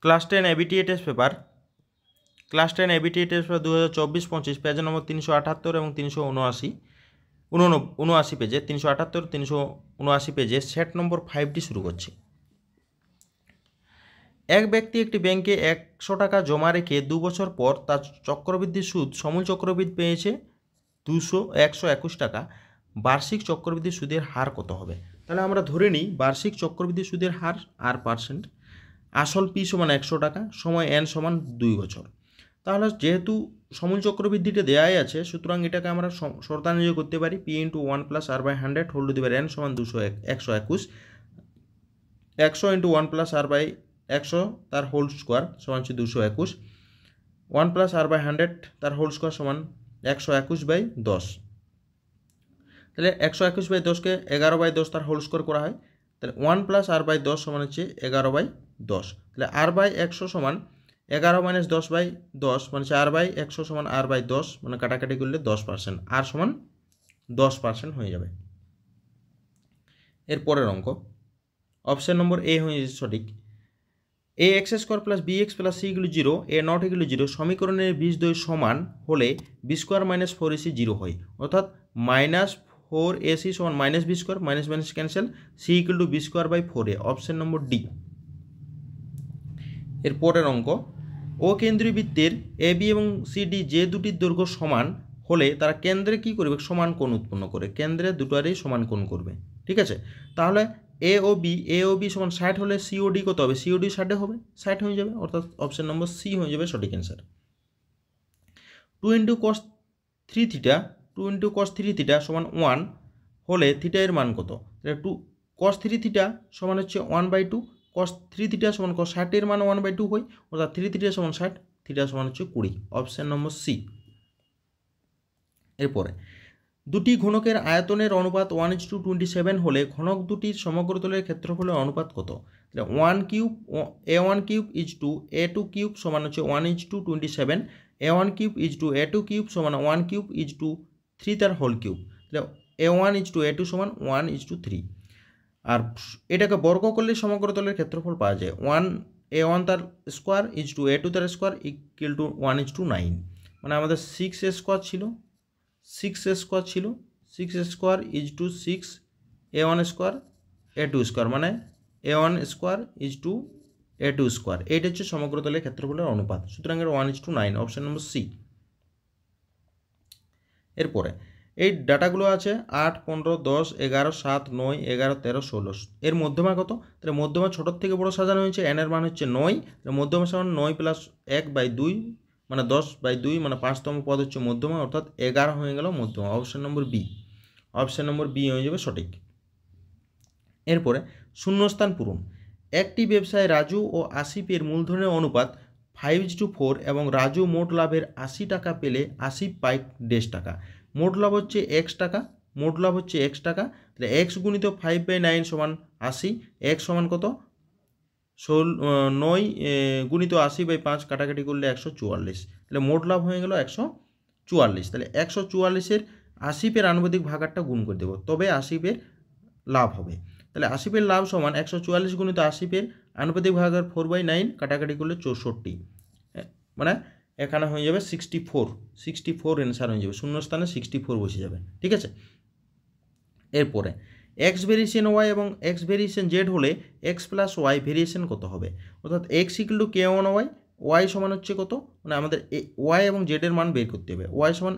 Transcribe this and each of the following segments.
Class 10 ABTA test paper 2024-25 page নম্বর 378 এবং 379 পেজে 378 379 পেজে সেট নম্বর 5টি শুরু করছি। এক ব্যক্তি একটি ব্যাংকে 100 টাকা জমা রেখে 2 বছর পর তার চক্রবৃদ্ধি সুদ সমূল চক্রবৃদ্ধি পেয়েছে 121 টাকা। বার্ষিক চক্রবৃদ্ধি সুদের হার কত হবে? তাহলে আমরা ধরে নিই বার্ষিক চক্রবৃদ্ধি সুদের হার R%, আসল পি সমান 100 টাকা, সময় n সমান 2 বছর। তাহলে যেহেতু সমূল চক্রবৃদ্ধিটা দেওয়াই আছে, সুতরাং এটাকে আমরা শর্তানুযায়ী করতে পারি p × 1 + r/100 whole to the power n সমান 121, 100 × 1 + r/100 তার হোল স্কোয়ার সমান হচ্ছে 221, 1 + r/100 তার হোল স্কোয়ার সমান 121/10। তাহলে 121/10কে 11/10 তার হোল স্কোয়ার করা হয়, তাহলে 1 + r/10 সমান হচ্ছে 11/10। তাহলে r/100 সমান 11 - 10/10 মানে হচ্ছে r/100 সমান r/10, মানে কাটাকাটি করলে 10%, r সমান 10% হয়ে যাবে। এর পরের অঙ্ক অপশন নম্বর এ হয়ে যাচ্ছে সঠিক। ax² + bx + c = 0, a ≠ 0 সমীকরণের বীজদ্বয় সমান হলে b² - 4ac 0 হয়, অর্থাৎ -4ac সমান -b², minus cancel, c = b²/4a, option number D. এর পরের অঙ্ক ও কেন্দ্রীয় বৃত্তের AB এবং CD যে দুটির দৈর্ঘ্য সমান হলে তারা কেন্দ্রে কি করবে? সমান কোণ উৎপন্ন করে, কেন্দ্রে দুটারই সমান কোণ করবে। ঠিক আছে, তাহলে AOB সমান 60 হলে COD কত হবে? COD 60 হবে, 60 হয়ে যাবে, অর্থাৎ অপশন নম্বর সি হয়ে যাবে সঠিক অ্যান্সার। 2 × cos 3θ সমান 1 হলে থিটা এর মান কত? তাহলে cos 3θ সমান হচ্ছে 1/2, cos 3θ সমান cos 60 এর মান 1/2 হয়, অর্থাৎ 3θ সমান 60, থিটা সমান হচ্ছে 20, অপশন নম্বর সি। এরপরে দুটি ঘনকের আয়তনের অনুপাত 1:27 হলে ঘনক দুটির সমগ্রতলের ক্ষেত্রফলের অনুপাত কত? তাহলে a1³ a2³ সমান হচ্ছে 1:27, a1³ a2³ সমান 1³ 3 তার হোল কিউব, তাহলে a1:a2 সমান 1:3। আর এটাকে বর্গ করলে সমগ্রতলের ক্ষেত্রফল পাওয়া যায়, a1 তার স্কোয়ার a2 তার স্কোয়ার = 1:9, মানে আমাদের 6a² ছিল, 6a² ছিল, 6a² = 6 a1² a2², মানে a1² a2², এইটা হচ্ছে সমগ্রতলের ক্ষেত্রফলের অনুপাত, সুতরাং এর 1:9, অপশন নম্বর সি। এরপরে এই ডাটাগুলো আছে 8, 15, 10, 11, 7, 9, 11, 13, 16, এর মধ্যমা কত? তাহলে মধ্যমা ছোটোর থেকে বড়ো সাজানো হয়েছে, n এর মান হচ্ছে 9, মধ্যমা সমান 9 + 1/2 মানে 10/2, মানে 5তম পদ হচ্ছে মধ্যমা, অর্থাৎ 11 হয়ে গেল মধ্যমা, option number B, option number B হয়ে যাবে সঠিক। এরপরে শূন্যস্থান পূরণ। একটি ব্যবসায় রাজু ও আসিফের মূলধনের অনুপাত 5:4 এবং রাজু মোট লাভের 80 টাকা পেলে আসিফ পায় দেড় টাকা। মোট লাভ হচ্ছে x টাকা, মোট লাভ হচ্ছে x টাকা, তাহলে x × 5/9 সমান 80, x সমান কত? 9 × 80/5 কাটাকাটি করলে 144, তাহলে মোট লাভ হয়ে গেল 144। তাহলে 144-এর আসিফের আনুপাতিক ভাগারটা গুণ করে দেবো, তবে আসিফের লাভ হবে। তাহলে আসিফের লাভ সমান 144 × আসিফের আনুপাতিক ভাগার 4/9 কাটাকাটি করলে 64, মানে এখানে হয়ে যাবে 64 অ্যান্সার হয়ে যাবে, শূন্যস্থানে 64 বসে যাবে। ঠিক আছে, এরপরে এক্স ভেরিয়েশন ওয়াই এবং এক্স ভেরিয়েশন জেড হলে এক্স প্লাস ওয়াই ভেরিয়েশন কত হবে? অর্থাৎ x = k1y, ওয়াই সমান হচ্ছে কত? মানে আমাদের ওয়াই এবং জেডের মান বের করতে হবে, ওয়াই সমান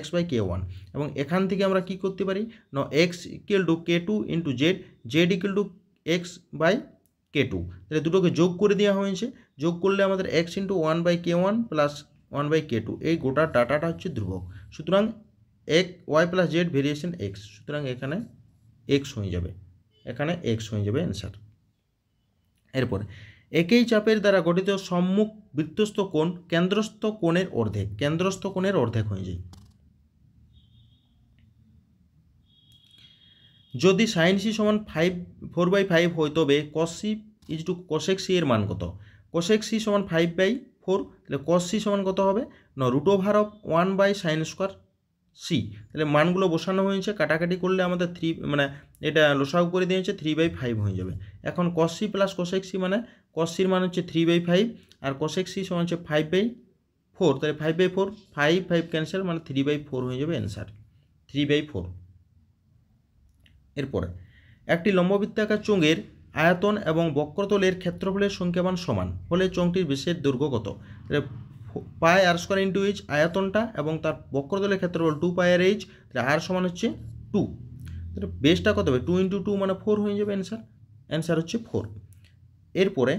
x/k1, এবং এখান থেকে আমরা কি করতে পারি না x = k2 × z, z = x/k2, তাহলে দুটোকে যোগ করে দেওয়া হয়েছে, যোগ করলে আমাদের x × 1/k1 + 1/k2, এই গোটা ডাটাটা হচ্ছে ধ্রুবক, সুতরাং Y plus Z variation x, সুতরাং এখানে x হয়ে যাবে, এখানে x হয়ে যাবে অ্যান্সার। এরপরে একই চাপের দ্বারা গঠিত সম্মুখ বৃত্তস্থ কোণ কেন্দ্রস্থ কোণের অর্ধেক, কেন্দ্রস্থ কোণের অর্ধেক হয়ে যায়। যদি sin c সমান 4/5 হয় তবে cos c = cosec c এর মান কত? cosec c সমান 5/4, তাহলে cos c সমান কত হবে না √1/sin² c, তাহলে মানগুলো বসানো হয়েছে, কাটাকাটি করলে আমাদের 3 মানে এটা লসাগু করে দিয়েছে 3/5 হয়ে যাবে। এখন cos c + cosec c মানে কস সির মান হচ্ছে 3/5 আর কোসেক সি সমান হচ্ছে 5/4, তাহলে 5/4 5 5 ক্যান্সেল মানে 3/4 হয়ে যাবে অ্যান্সার 3/4। এরপরে একটি লম্ববৃত্তাকার চোঙের আয়তন এবং বক্রতলের ক্ষেত্রফলের সংখ্যামান সমান হলে চোঙটির বেসের দৈর্ঘ্য কত? পাই আর স্কোয়ার ইন্টু এইচ আয়তনটা এবং তার বক্রতলের ক্ষেত্রফল 2 পাই আর এইচ, তাহলে আর সমান হচ্ছে 2, তাহলে বেসটা কত হবে 2 × 2 মানে 4 হয়ে যাবে অ্যান্সার হচ্ছে 4। এরপরে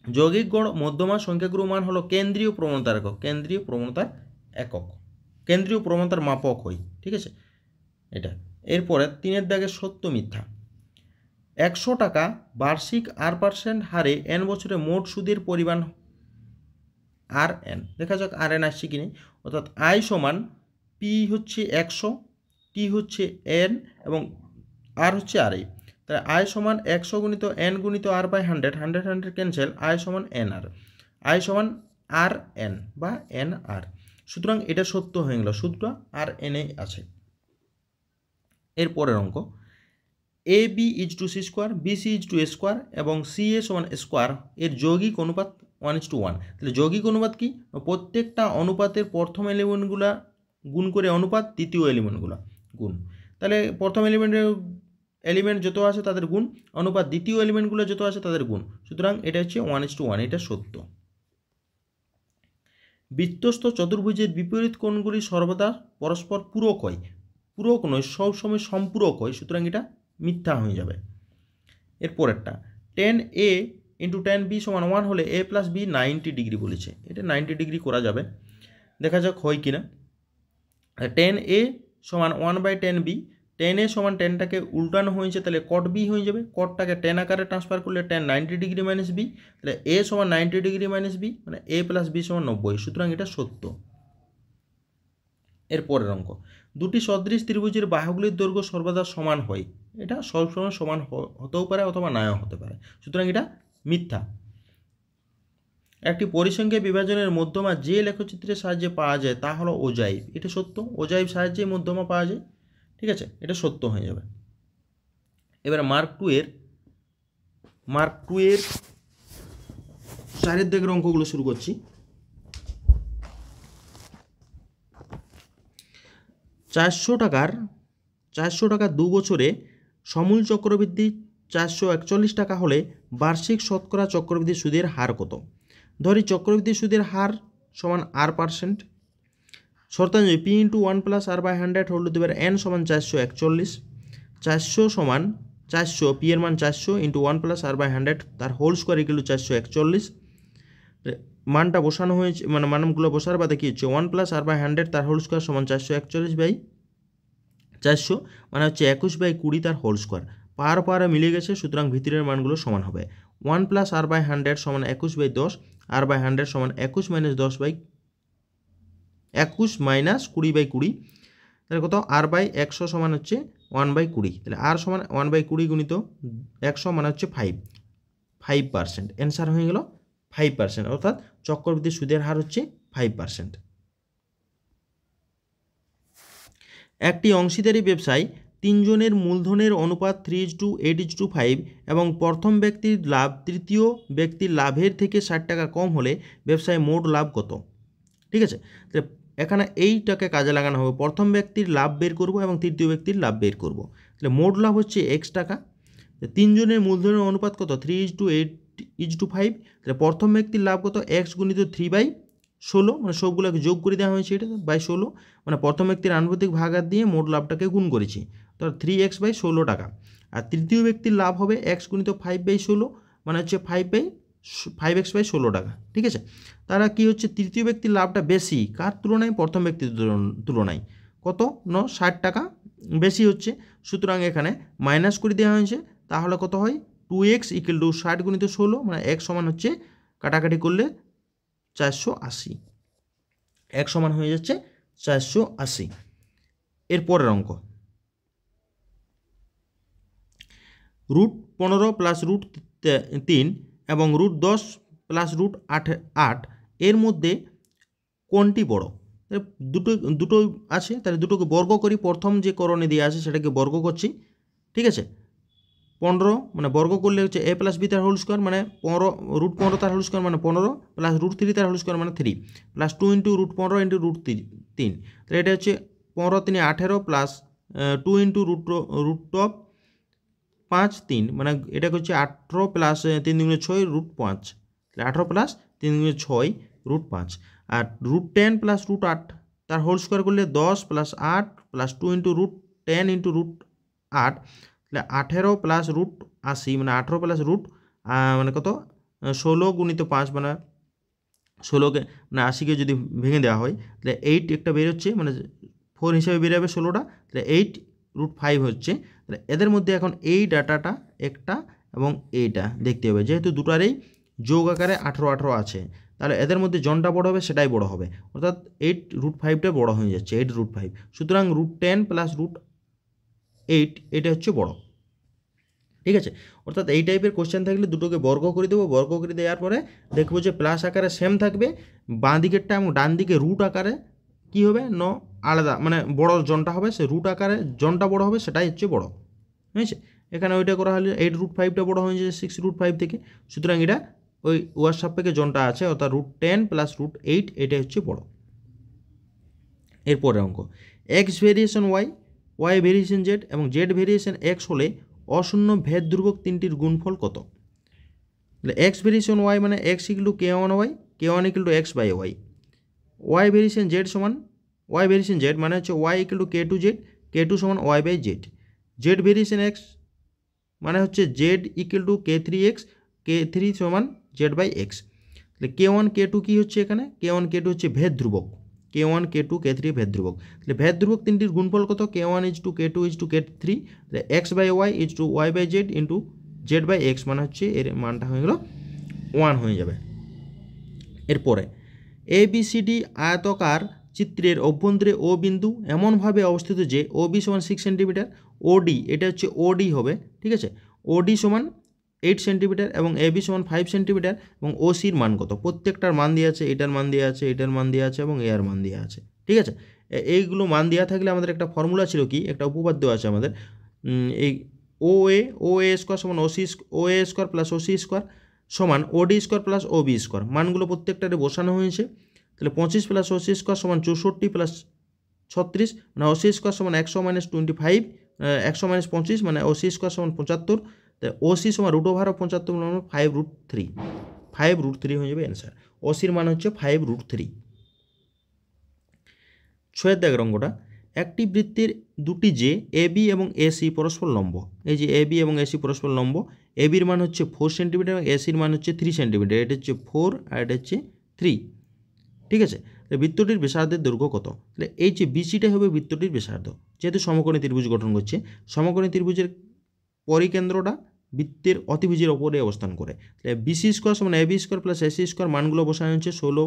যৌগিক গড় মধ্যমা সংখ্যাগুরু মান হলো কেন্দ্রীয় প্রবণতার একক, কেন্দ্রীয় প্রবণতার মাপক হয়, ঠিক আছে এটা। এরপরে 3 দাগে সত্য মিথ্যা। 100 টাকা বার্ষিক R% হারে n বছরে মোট সুদের পরিমাণ RN, দেখা যাক RN আসছে কি নেই, অর্থাৎ I সমান P হচ্ছে 100, T হচ্ছে N এবং R হচ্ছে RI, তাহলে I সমান 100 গুণিত N গুণিত R/100, 100 ক্যান্সেল, I সমান NR, I সমান RN বা NR, সুতরাং এটা সত্য হয়ে গেল, সূত্রটা RN এ আছে। এরপরের অঙ্ক AB = C² BC = A² এবং CA সমান স্কোয়ার এর যৌগিক অনুপাত 1:1, তাহলে যৌগিক অনুপাত কি? প্রত্যেকটা অনুপাতের প্রথম এলিমেন্টগুলা গুণ করে অনুপাত, দ্বিতীয় এলিমেন্টগুলা গুণ, তাহলে প্রথম এলিমেন্ট যত আছে তাদের গুণ, অনুপাত দ্বিতীয় এলিমেন্টগুলো যত আছে তাদের গুণ, সুতরাং এটা হচ্ছে 1:1, এটা সত্য। বৃত্তস্থ চতুর্ভুজের বিপরীত কোণগুলি সর্বদা পরস্পর পূরক হয়, পূরক নয় সবসময় সম্পূরক হয়, সুতরাং এটা মিথ্যা হয়ে যাবে। এরপরেরটা tan A × tan B সমান 1 হলে A + B 90 ডিগ্রি বলেছে, এটা 90 ডিগ্রি করা যাবে, দেখা যাক হয় কিনা। tan A সমান 1/tan B, tan A সমান tanটাকে উল্টানো হয়েছে, তাহলে cot B হয়ে যাবে, cotটাকে tan আকারে ট্রান্সফার করলে tan 90 ডিগ্রি মাইনাস B, তাহলে A সমান 90 ডিগ্রি মাইনাস B মানে A + B সমান 90, সুতরাং এটা সত্য। এরপরের অঙ্ক দুটি সদৃশ ত্রিভুজের বাহুগুলির দৈর্ঘ্য সর্বদা সমান হয়, এটা সবসময় সমান হতেও পারে অথবা নাও হতে পারে, সুতরাং এটা মিথ্যা। একটি পরিসংখ্যা বিভাজনের মধ্যমা যে লেখচিত্রের সাহায্যে পাওয়া যায় তা হলো ওজাইভ, এটা সত্য, ওজাইভ সাহায্যে মধ্যমা পাওয়া যায়, ঠিক আছে এটা সত্য হয়ে যাবে। এবার মার্ক টু এর 4 দাগের অঙ্কগুলো শুরু করছি। 400 টাকা 2 বছরে সমূল চক্রবৃদ্ধি 441 টাকা হলে বার্ষিক শতকরা চক্রবৃদ্ধি সুদের হার কত? ধরি চক্রবৃদ্ধি সুদের হার সমান R%, শর্তানুযায়ী P × 1 + R/100 whole to the power n সমান 441, 400 সমান 400, P এর মান 400 × 1 + R/100 তার হোল স্কোয়ার = 441, মানটা বসানো হয়েছে মানে মানগুলো বসার বাদে কি হচ্ছে 1 + R/100 তার হোল স্কোয়ার সমান 441/400 মানে হচ্ছে 21/20 তার হোল স্কোয়ার, পারে মিলে গেছে, সুতরাং ভিতরের মানগুলো সমান হবে। 1 + R/100 সমান 21/10, R/100 সমান 21 - 20/20, তাহলে কত R/100 সমান হচ্ছে 1/20, তাহলে R সমান 1/20 গুণিত 100 মানে হচ্ছে 5%, অ্যান্সার হয়ে গেল 5%, অর্থাৎ চক্রবৃদ্ধি সুদের হার হচ্ছে 5%। একটি অংশীদারি ব্যবসায় 3 জনের মূলধনের অনুপাত 3:8:5 এবং প্রথম ব্যক্তির লাভ তৃতীয় ব্যক্তির লাভের থেকে 60 টাকা কম হলে ব্যবসায় মোট লাভ কত? ঠিক আছে, তাহলে এখানে এইটাকে কাজে লাগানো হবে, প্রথম ব্যক্তির লাভ বের করব এবং তৃতীয় ব্যক্তির লাভ বের করব, তাহলে মোট লাভ হচ্ছে x টাকা, 3 জনের মূলধনের অনুপাত কত 3:8:5, তাহলে প্রথম ব্যক্তির লাভ কত x গুণিত 3/16 মানে সবগুলোকে যোগ করে দেওয়া হয়েছে, এটা 16 মানে প্রথম ব্যক্তির আনুপাতিক ভাগার দিয়ে মোট লাভটাকে গুণ করেছি, তো 3x/16 টাকা, আর তৃতীয় ব্যক্তির লাভ হবে x গুণিত 5/16 মানে হচ্ছে 5x/16 টাকা, ঠিক আছে। তারা কি হচ্ছে তৃতীয় ব্যক্তির লাভটা বেশি কার তুলনায়? প্রথম ব্যক্তির তুলনায়, কত 60 টাকা বেশি হচ্ছে, সুতরাং এখানে মাইনাস করে দেওয়া হয়েছে, তাহলে কত হয় 2x = 60 গুণিত 16 মানে x সমান হচ্ছে কাটাকাটি করলে 480, x সমান হয়ে যাচ্ছে 480। এরপরের অঙ্ক √15 + √3 এবং √10 + √8 এর মধ্যে কোনটি বড়? দুটো আছে, তাহলে দুটোকে বর্গ করি, প্রথম যে করণে দিয়ে আছে সেটাকে বর্গ করছি, ঠিক আছে, 15 মানে বর্গ করলে হচ্ছে a প্লাস বি তার হোল স্কোয়ার মানে 15 রুট 15 তার হোল স্কোয়ার মানে 15 প্লাস রুট 3 তার হোল স্কোয়ার মানে 3 plus 2 into root 15 into root 3। তাহলে এটা হচ্ছে 15 3 18 প্লাস 2 ইন্টু রুট অফ 5 3 মানে এটা হচ্ছে 18 প্লাস 3 দুগুণে 6 রুট 5। তাহলে 18 প্লাস 3 দুগুণে 6 রুট 5 আর রুট 10 প্লাস রুট 8 তার হোল স্কোয়ার করলে 10 plus 8 plus 2 into root 10 into root 8। তাহলে 18 প্লাস রুট 80 মানে 18 প্লাস রুট মানে কত 16 গুণিত 5 মানে 16কে মানে 80কে যদি ভেঙে দেওয়া হয় তাহলে 8 একটা বেরোচ্ছে মানে 4 হিসাবে বেরোবে 16টা। তাহলে 8 রুট 5 হচ্ছে। তাহলে এদের মধ্যে এখন এই ডাটাটা একটা এবং এইটা দেখতে হবে, যেহেতু দুটারই যোগ আকারে 18 18 আছে, তাহলে এদের মধ্যে জনটা বড় হবে সেটাই বড় হবে, অর্থাৎ 8 রুট 5টা বড় হয়ে যাচ্ছে 8 রুট 5। সুতরাং রুট 10 প্লাস রুট 8 এটা হচ্ছে বড়। ঠিক আছে, অর্থাৎ এই টাইপের কোশ্চেন থাকলে দুটোকে বর্গ করে দেবো, বর্গ করে দেওয়ার পরে দেখবো যে প্লাস আকারে সেম থাকবে, বাঁ দিকেরটা এবং ডান দিকে রুট আকারে কী হবে আলাদা মানে বড় জনটা হবে, সে রুট আকারে জনটা বড় হবে সেটাই হচ্ছে বড়। বুঝেছে, এখানে ওইটা করা হলে 8 রুট 5টা বড় হয়ে যাচ্ছে 6 রুট 5 থেকে। সুতরাং এটা ওই ওয়ার সাপেক্ষে জনটা আছে অর্থাৎ রুট 10 প্লাস রুট 8 এটাই হচ্ছে বড়। এরপরের অঙ্ক, x variation y, y variation z এবং জেড ভেরিয়েশন এক্স হলে অশূন্য ভেদ ধ্রুবক তিনটির গুণফল কত? তাহলে এক্স ভেরিয়েশন ওয়াই মানে x equal to k one y, k one equal to x by y. Y variation z সমান, ওয়াই ভেরিয়েশন জেড মানে হচ্ছে y equal to k two z, k two সমান y by z. Z variation x মানে হচ্ছে z equal to k three x, K three সমান Z by x. তাহলে কে one k two কী হচ্ছে এখানে? কে one k two হচ্ছে ভেদ ধ্রুবক, k one k two k three ভেদ ধ্রুবক। তাহলে ভেদ ধ্রুবক তিনটির গুণফল কত? K one is to k two is to k three, তাহলে x by y is to y by z into z by x মানে হচ্ছে এর মানটা হয়ে গেল 1 হয়ে যাবে। এরপরে এ বি সি ডি আয়তকার চিত্রের অভ্যন্তরে ও বিন্দু এমনভাবে অবস্থিত যে ও বি সমান 6 সেন্টিমিটার, ওডি এটা হচ্ছে ওডি হবে, ঠিক আছে, ওডি সমান 8 সেন্টিমিটার এবং এ বি সমান 5 সেন্টিমিটার এবং ও সির মান কত? প্রত্যেকটার মান দেওয়া আছে, এটার মান দেওয়া আছে, এটার মান দেওয়া আছে এবং এর মান দেওয়া আছে। ঠিক আছে, এইগুলো মান দেওয়া থাকলে আমাদের একটা ফর্মুলা ছিল, কি একটা উপপাদ্য আছে আমাদের, এই ও এ স্কোয়ার সমান ও এ স্কোয়ার প্লাস ও সি স্কোয়ার সমান ওডি স্কোয়ার প্লাস ও বি স্কোয়ার। মানগুলো প্রত্যেকটারে বসানো হয়েছে। তাহলে 25 প্লাস ও সি স্কোয়ার সমান 64 প্লাস 36 মানে ও সি স্কোয়ার সমান 100 মাইনাস 25, 100 মাইনাস 25 মানে ও সি স্কোয়ার সমান 75। তাই ও সি সমান রুট ওভার অফ 75 মানে 5 রুট 3, 5 রুট 3 হয়ে যাবে অ্যান্সার। ও সির মান হচ্ছে 5 রুট 3। 6 দাগের অঙ্কটা, একটি বৃত্তের দুটি যে এ বি এবং এসি পরস্পর লম্ব, এই যে এ বি এবং এসি পরস্পর লম্ব, এ বির মান হচ্ছে 4 সেন্টিমিটার এবং এসির মান হচ্ছে 3 সেন্টিমিটার, এটা হচ্ছে 4 আর এটা হচ্ছে 3। ঠিক আছে, বৃত্তটির ব্যাসার্ধের দৈর্ঘ্য কত? তাহলে এই যে বিসিটাই হবে বৃত্তটির ব্যাসার্ধ, যেহেতু সমকোণী ত্রিভুজ গঠন করছে, সমকোণী ত্রিভুজের পরিকেন্দ্রটা বৃত্তের অতিভুজের ওপরে অবস্থান করে। তাহলে বিসি স্কোয়ার সমান A B square plus AC square, মানগুলো বসানো হচ্ছে 16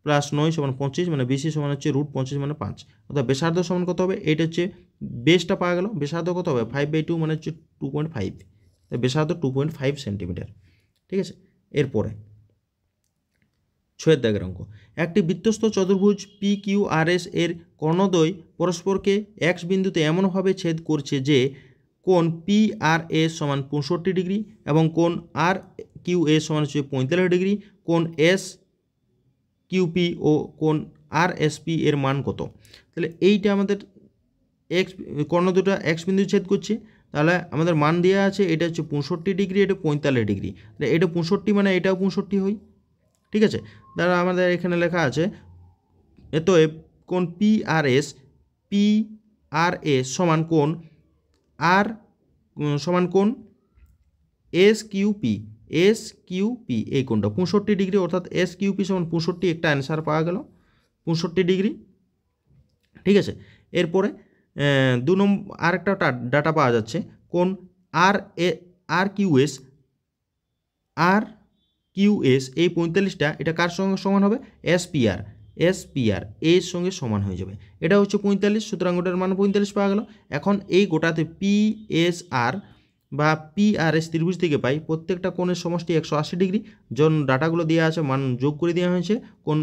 প্লাস 9 সমান 25 মানে বিসি সমান হচ্ছে রুট 25 মানে 5, অর্থাৎ ব্যাসার্ধ সমান কত হবে? এটা হচ্ছে বেসটা পাওয়া গেল, ব্যাসার্ধ কত হবে? 5/2 মানে হচ্ছে 2.5, তাই ব্যাসার্ধ 2.5 সেন্টিমিটার। ঠিক আছে, এরপরে 6 দাগের অঙ্ক, একটি বৃত্তস্থ চতুর্ভুজ পি কিউ আর এস এর কর্ণদ্বয় পরস্পরকে এক্স বিন্দুতে এমনভাবে ছেদ করছে যে কোণ পি আর এস সমান 65 ডিগ্রি এবং কোণ আর কিউ এস সমান হচ্ছে 45 ডিগ্রি, কোণ এস কিউপি ও কোণ আর এস পি এর মান কত? তাহলে এইটা আমাদের এক্স কর্ণ দুটো এক্স বিন্দু ছেদ করছে, তাহলে আমাদের মান দেওয়া আছে, এটা হচ্ছে 65 ডিগ্রি, এটা 45 ডিগ্রি, তাহলে এটা 65 মানে এটাও 65 হয়। ঠিক আছে, তাহলে আমাদের এখানে লেখা আছে এতএব কোণ পি আর এস সমান কোণ আর সমান কোণ এস কিউপি এই কোণটা 65 ডিগ্রি, অর্থাৎ এস কিউপি সমান 65, একটা অ্যান্সার পাওয়া গেল 65 ডিগ্রি। ঠিক আছে, এরপরে 2 নম্বর আরেকটা ডাটা পাওয়া যাচ্ছে, কোণ আর কিউএস এই 45টা এটা কার সঙ্গে সমান হবে? এসপিআর এর সঙ্গে সমান হয়ে যাবে, এটা হচ্ছে 45, সুতরাং ওটার মান 45 পাওয়া গেল। এখন এই গোটাতে পিএসআর বা পিআরএস ত্রিভুজ থেকে পাই প্রত্যেকটা কোণের সমষ্টি 180 ডিগ্রি, যখন ডাটাগুলো দেওয়া আছে মান যোগ করে দেওয়া হয়েছে, কোণ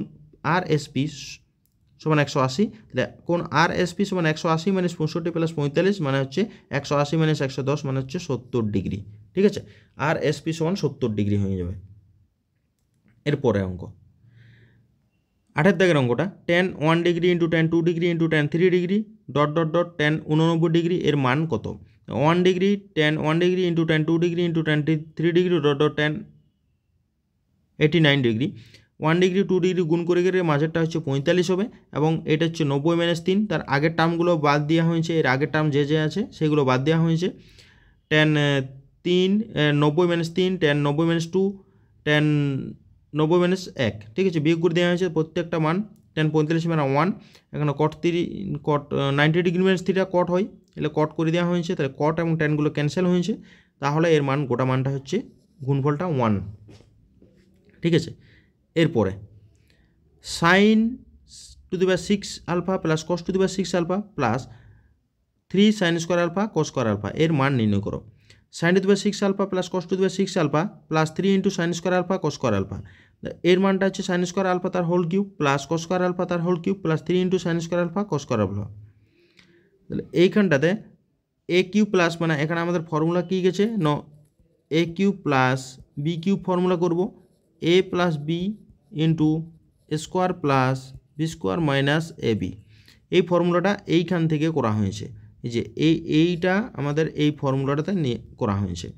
আর এসপি সমান 180, তাহলে কোণ আর এস পি সমান 180 মাইনাস 65 প্লাস 45 মানে হচ্ছে 180 মাইনাস 110 মানে হচ্ছে 70 ডিগ্রি। ঠিক আছে, আর এস পি সমান 70 ডিগ্রি হয়ে যাবে। এরপরে অঙ্ক 8 দাগের অঙ্কটা, tan 1 degree into tan 2 degree into tan 3 degree dot dot dot tan 89 degree এর মান কত? 1 degree tan 1 degree into tan 2 degree into tan 3 degree dot dot tan 89 degree. 1 degree 2 degree গুণ করে গেলে মাঝেরটা হচ্ছে 45 হবে এবং এটা হচ্ছে 90 মাইনাস 3, তার আগের টার্মগুলো বাদ দেওয়া হয়েছে, এর আগের টার্ম যে আছে সেগুলো বাদ দেওয়া হয়েছে। tan 3 90 minus 3 tan 90 minus 2 tan 90 minus 1, ঠিক আছে, বিয়োগ করে দেওয়া হয়েছে প্রত্যেকটা মান। tan 45 মানে 1, এখানে cot 90 ডিগ্রি মাইনাস 3টা কট হয়, এগুলো কট করে দেওয়া হয়েছে, তাহলে কট এবং ট্যানগুলো ক্যান্সেল হয়েছে, তাহলে এর মান গোটা মানটা হচ্ছে গুণফলটা 1। ঠিক আছে, এরপরে sin to the power 6 alpha plus cos to the power 6 alpha plus 3 sin square alpha cos square alpha এর মান নির্ণয় করো। sin to the power 6 alpha plus cos to the power 6 alpha plus 3 into sin square alpha cos square alpha, এর মানটা হচ্ছে sin square alpha তার whole cube plus cos square alpha তার whole cube plus 3 into sin square alpha cos square alpha. তাহলে এইখানটাতে এ cube plus মানে এখানে আমাদের ফর্মুলা কী গেছে, a cube plus b cube formula করব, a plus b into square plus b square minus a b, এই ফর্মুলাটা এইখান থেকে করা হয়েছে, এই যে এইটা আমাদের এই ফর্মুলাটাতে নিয়ে করা হয়েছে।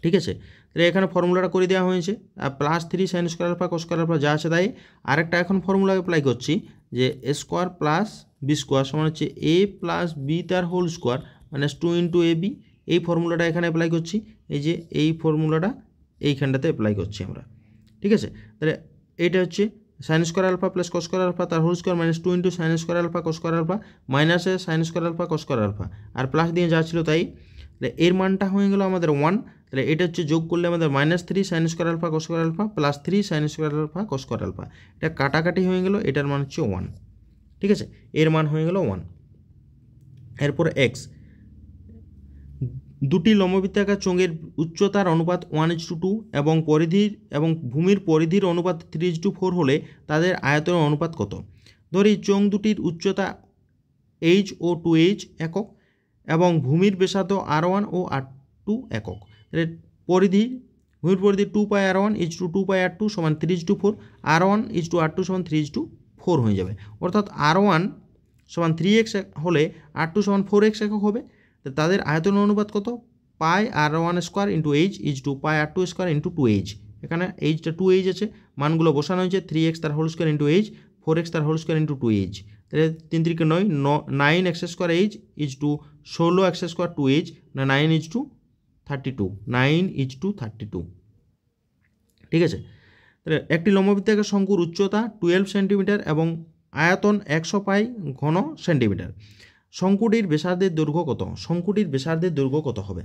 ঠিক আছে, তাহলে এখানে ফর্মুলাটা করে দেওয়া হয়েছে, আর plus 3 sin square alpha cos square alpha যা আছে তাই। আরেকটা এখন ফর্মুলা অ্যাপ্লাই করছি যে a square plus b square সমান হচ্ছে এ প্লাস বি তার whole square minus 2 into a b, এই ফর্মুলাটা এখানে অ্যাপ্লাই করছি, এই যে এই ফর্মুলাটা এইখানটাতে অ্যাপ্লাই করছি আমরা। ঠিক আছে, তাহলে এইটা হচ্ছে sin square alpha plus cos square alpha তার whole square minus 2 into sin square alpha cos square alpha মাইনাসে sin square alpha cos square alpha, আর প্লাস দিয়ে যা ছিল তাই। তাহলে এর মানটা হয়ে গেল আমাদের 1, তাহলে এটা হচ্ছে যোগ করলে আমাদের minus 3 sin square alpha cos square alpha plus 3 sin square alpha cos square alpha, এটা কাটাকাটি হয়ে গেল, এটার মান হচ্ছে 1। ঠিক আছে, এর মান হয়ে গেল 1। এরপরে এক্স, দুটি লম্ববৃত্তাকার চোঙের উচ্চতার অনুপাত 1:2 এবং ভূমির পরিধির অনুপাত 3:4 হলে তাদের আয়তনের অনুপাত কত? ধরি চোঙ দুটির উচ্চতা h ও 2h একক এবং ভূমির ব্যাসার্ধ r1 ও r2 একক। ভূমির পরিধি 2πr1 = 2πr2 সমান 3:4, r1 = r2 সমান 3:4 হয়ে যাবে, অর্থাৎ r1 সমান 3x হলে r2 সমান 4x একক হবে। তাদের আয়তনের অনুপাত কত? Pi r1 square into h is to pi r2 square into 2h, এখানে এইচটা 2h আছে, মানগুলো বসানো হয়েছে 3x তার whole square into h, 4x তার হোল স্কোয়ার ইন্টু 2h, তাহলে 3 3 9, 9x square h is to 16x square 2h, না 9 is two 32, 9 is two 32। ঠিক আছে, তাহলে একটি লম্ববৃত্তাকার শঙ্কুর উচ্চতা 12 সেন্টিমিটার এবং আয়তন 100 পাই ঘন সেন্টিমিটার, শঙ্কুটির ব্যাসার্ধের দৈর্ঘ্য কত? শঙ্কুটির ব্যাসার্ধের দৈর্ঘ্য কত হবে?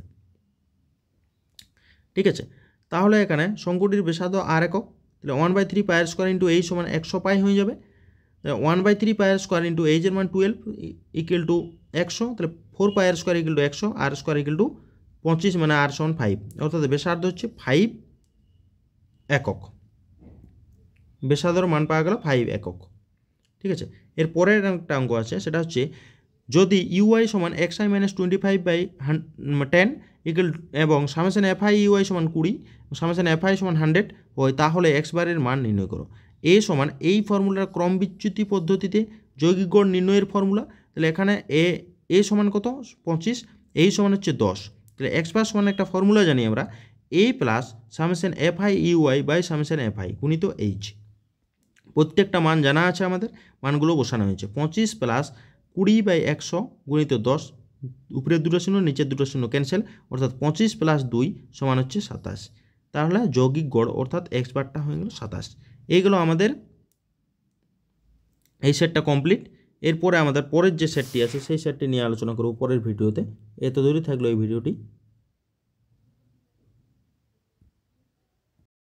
ঠিক আছে, তাহলে এখানে শঙ্কুটির ব্যাসার্ধ আর একক, তাহলে 1/3 পাই স্কোয়ার ইন্টু h সমান 100 পাই হয়ে যাবে, 1/3 পাই স্কোয়ার ইন্টু h এর মান 12 ইকুয়াল টু 100, তাহলে 4 pi square equal to 100, R square equal to 25 মানে r সমান 5, অর্থাৎ ব্যাসার্ধ হচ্ছে 5 একক, ব্যাসার্ধর মান পাওয়া গেল 5 একক। ঠিক আছে, এর পরের একটা অঙ্ক আছে, সেটা হচ্ছে যদি ইউআই সমান xi মাইনাস 25/10 ইকুয়াল এবং সামেশন এফআই ইউআই সমান 20, সামেশন এফআই সমান 100 হয়, তাহলে এক্স বারের মান নির্ণয় করো। এ সমান এই ফর্মুলার ক্রম বিচ্যুতি পদ্ধতিতে যৌগিক গড় নির্ণয়ের ফর্মুলা, তাহলে এখানে এ সমান কত? 25, এই সমান হচ্ছে 10, তাহলে এক্স বার সমান একটা ফর্মুলা জানি আমরা, a plus summation f i u i by summation f i গুণিত এইচ, প্রত্যেকটা মান জানা আছে আমাদের, মানগুলো বসানো হয়েছে। 25 প্লাস 20/100 গুণিত 10, উপরের দুটো শূন্য নিচের দুটো শূন্য ক্যান্সেল, অর্থাৎ 25 প্লাস 2 সমান হচ্ছে 27, তাহলে যৌগিক গড় অর্থাৎ এক্স বারটা হয়ে গেল 27। এইগুলো আমাদের এই সেটটা কমপ্লিট। এরপরে আমাদের পরের যে সেটটি আছে সেই সেটটি নিয়ে আলোচনা করব পরের ভিডিওতে। এত দূরই থাকলো এই ভিডিওটি।